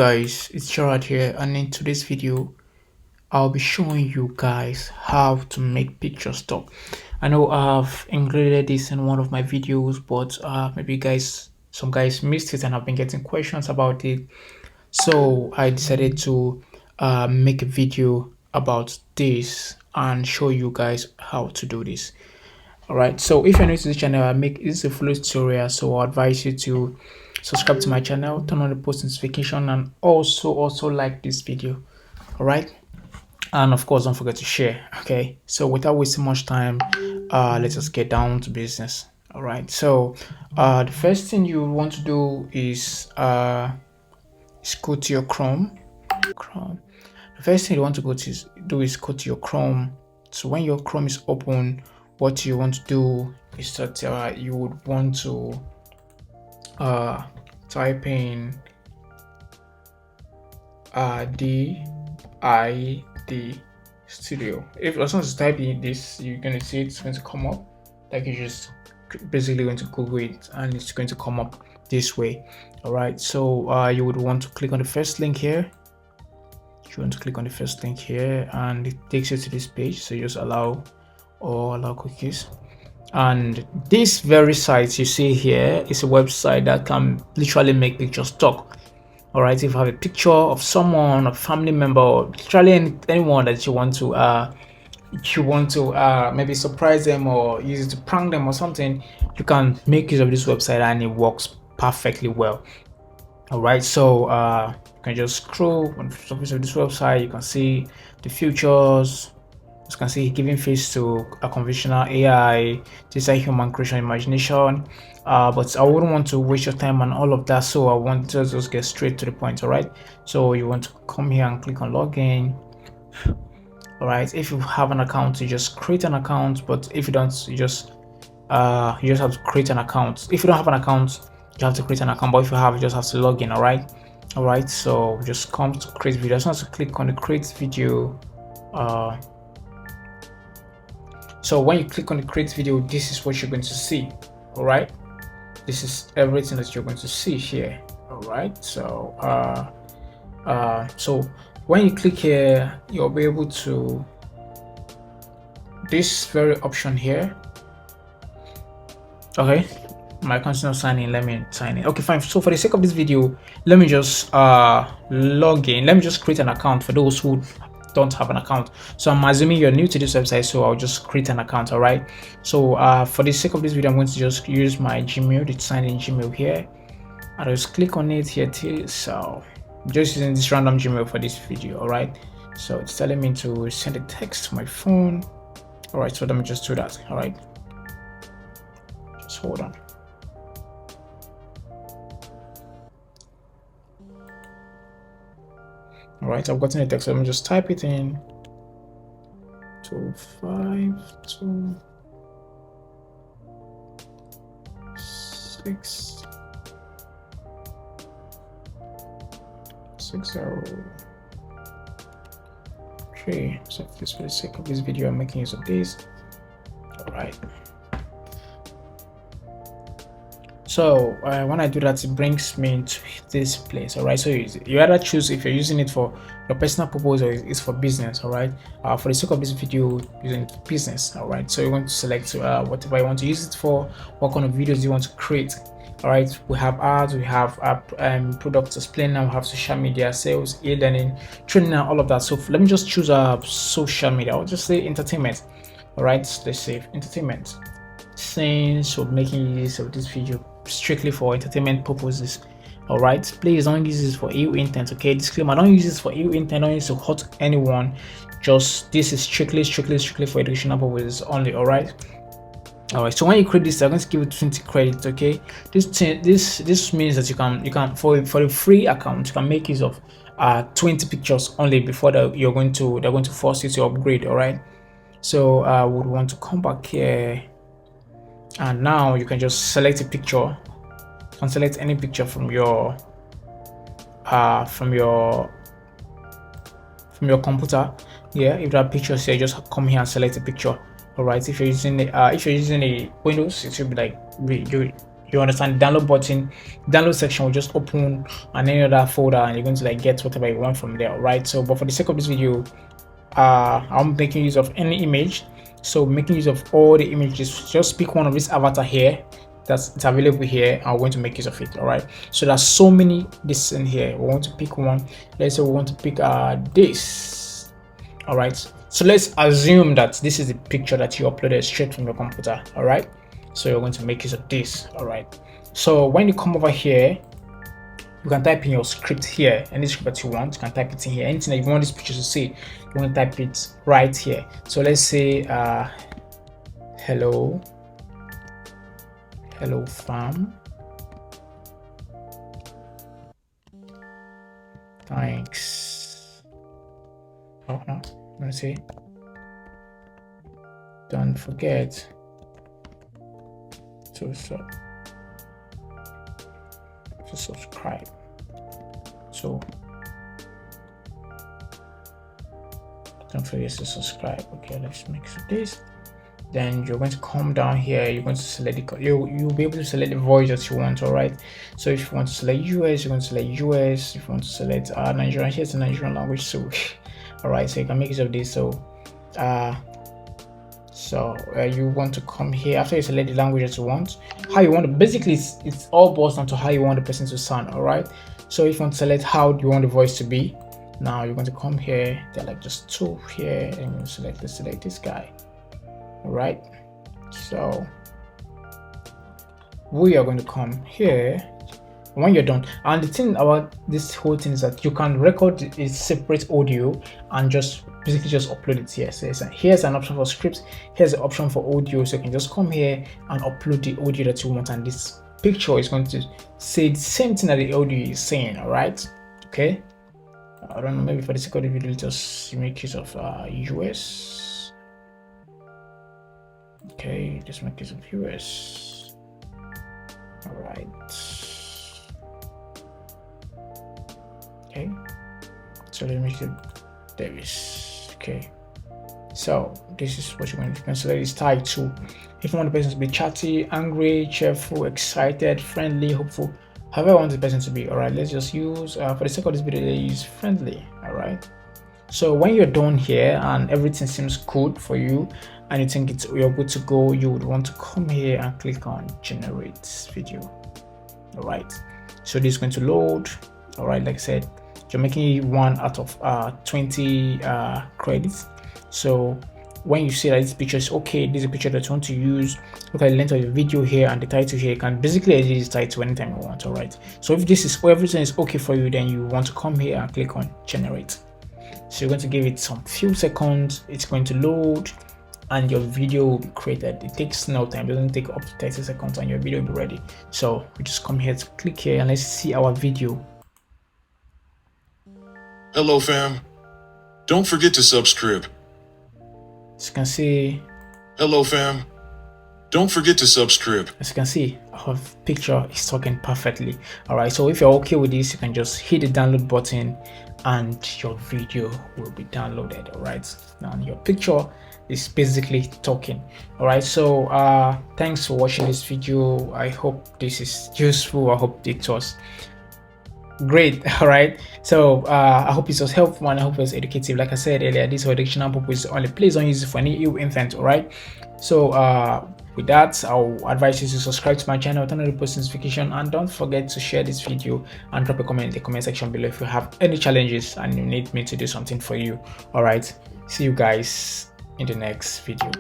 Guys, it's Gerard here, and in today's video I'll be showing you guys how to make picture stock. I know I've included this in one of my videos, but maybe some guys missed it and have been getting questions about it, so I decided to make a video about this and show you guys how to do this. All right, so if you're new to this channel, I make this a full tutorial, so I advise you to subscribe to my channel, turn on the post notification, and also like this video. All right, and of course don't forget to share. Okay, so without wasting much time, let's just get down to business. All right, so the first thing you want to do is go to your Chrome. The first thing you want to do is go to your Chrome. So when your Chrome is open, what you want to do is that you would want to type in DID studio. If as soon as you type in this, you're going to see it's going to come up. Like you just basically going to Google it and it's going to come up this way. All right, so you would want to click on the first link here. You want to click on the first link here and it takes you to this page, so you just allow cookies. And this very site you see here is a website that can literally make pictures stock. All right, if you have a picture of someone, a family member, or literally anyone that you want to maybe surprise them or use it to prank them or something, you can make use of this website and it works perfectly well. All right, so you can just scroll on the surface of this website. You can see the features. You can see giving face to a conventional AI, just like human creation imagination. But I wouldn't want to waste your time on all of that, so I want to just get straight to the point. All right, so you want to come here and click on login. All right, if you have an account, you just create an account, but if you don't, you just have to create an account. If you don't have an account, you have to create an account, but if you have, you just have to log in. All right, so just come to create video. Just want to click on the create video. So when you click on the create video, this is what you're going to see. All right, this is everything that you're going to see here. All right, so so when you click here, you'll be able to this very option here. Okay, my account is not signing in. Let me sign in. Okay, fine. So for the sake of this video, let me just log in. Let me just create an account for those who don't have an account. So I'm assuming you're new to this website, so I'll just create an account. All right, so for the sake of this video, I'm going to just use my Gmail, the sign in Gmail here. I'll just click on it here too. So I'm just using this random Gmail for this video. All right, so it's telling me to send a text to my phone. All right, so let me just do that. All right, just hold on. All right, I've gotten a text. So let me just type it in. 252 6 60. Okay, so just for the sake of this video, I'm making use of this. All right. So when I do that, it brings me into this place. All right, so you either choose if you're using it for your personal purpose or it's for business. All right, for the sake of this video, using it for business. All right, so you want to select whatever you want to use it for, what kind of videos you want to create. All right, we have ads, we have products explaining, we have social media, sales, e-learning, training, and all of that. So let me just choose social media. I'll just say entertainment. All right, let's say entertainment. Since we're making use of this video strictly for entertainment purposes, all right, please don't use this for ill intent. Okay, disclaimer: don't use this for ill intent, don't use it to hurt anyone. Just this is strictly for educational purposes only. All right, so when you create this, I'm going to give you 20 credits. Okay, this means that you can for a free account, you can make use of 20 pictures only before they're going to force you to upgrade. All right, so I would want to come back here. And now you can just select a picture. You can select any picture from your computer. Yeah, if there are pictures here, just come here and select a picture. All right, if you're using a Windows, it should be like You understand? Download button, download section will just open on any other folder, and you're going to like get whatever you want from there, right? So, but for the sake of this video, I'm making use of any image. So making use of all the images, just pick one of this avatar here it's available here. I'm going to make use of it. All right, so there's so many this in here. We want to pick one. Let's say we want to pick this. All right, so let's assume that this is the picture that you uploaded straight from your computer. All right, so you're going to make use of this. All right, so when you come over here, you can type in your script here, any script that you want. You can type it in here. Anything that you want this picture to say, you want to type it right here. So let's say hello fam, thanks. Oh no, let me see. Don't forget to subscribe. So don't forget to subscribe. Okay, let's make this. Then you're going to come down here. You're going to select the you'll be able to select the voice that you want. All right, so if you want to select US, you're going to select US. If you want to select Nigerian, here's the Nigerian language. So all right, so you can make use of this. So you want to come here after you select the language that you want, how you want to, basically it's all boils down to how you want the person to sound. All right, so if you want to select how do you want the voice to be, now you're going to come here. There are like just two here, and you select this guy. All right, so we are going to come here when you're done. And the thing about this whole thing is that you can record a separate audio and just basically just upload it here. So here's an option for scripts, here's an option for audio, so you can just come here and upload the audio that you want, and this picture is going to say the same thing that the audio is saying. All right, okay, I don't know, maybe for the sake of the video, just make use of US. Okay, just make use of US. All right, okay, so let me do Davis. Okay, so this is what you're going to consider is title. If you want the person to be chatty, angry, cheerful, excited, friendly, hopeful, however you want the person to be. All right, let's just use for the sake of this video, let's use friendly. All right, so when you're done here and everything seems good for you and you think you're good to go, you would want to come here and click on generate video. All right, so this is going to load. All right, like I said, you're making one out of 20 credits. So when you see that this picture is okay, this is a picture that you want to use, look at the length of the video here and the title here. You can basically edit this title anytime you want. All right, so if this is everything is okay for you, then you want to come here and click on generate. So you're going to give it some few seconds, it's going to load and your video will be created. It takes no time, it doesn't take up to 30 seconds and your video will be ready. So we just come here to click here and let's see our video. Hello fam, don't forget to subscribe. As you can see, hello fam, don't forget to subscribe. As you can see, our picture is talking perfectly. All right, so if you're okay with this, you can just hit the download button and your video will be downloaded. All right, now your picture is basically talking. All right, so thanks for watching this video. I hope this is useful. I hope it was great. All right, so I hope it was helpful and I hope it was educative. Like I said earlier, this for educational purpose only. Please don't use it for any ill intent. All right, so with that, I'll advise you to subscribe to my channel, turn on the post notification, and don't forget to share this video and drop a comment in the comment section below if you have any challenges and you need me to do something for you. All right, see you guys in the next video.